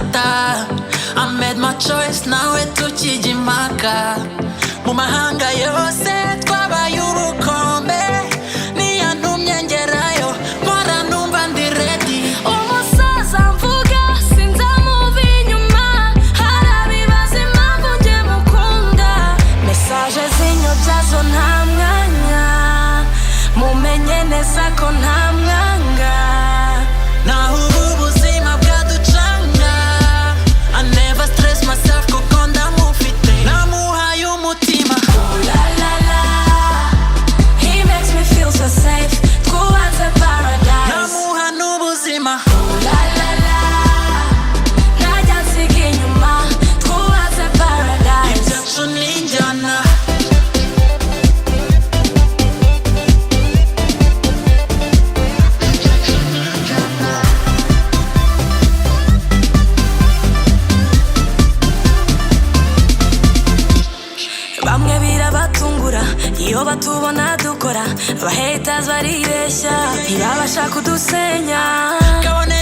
I made my choice, nawe tukijimaka mu mahanga yose twabaye ubukombe niyantumye ngerayo mpora numva ndi ready umusaza mvuga sinzamuva inyuma harabibaza impamvu njye mukunda mesaje zinyobya zo nta mwanya mumenye neza ko nta mwanga naho ubu buzima bwaducanga I never stress myself kuko ndamufite namuhaye umutima la la la he makes me feel so safe twubatse paradise namuha n'ubuzima la la la ntajya nsiga inyuma twubatse paradise ibyacu ni injyana bamwe birabatungura iyo batubona dukora abahaters baribeshya ntibabasha kudusenya kabone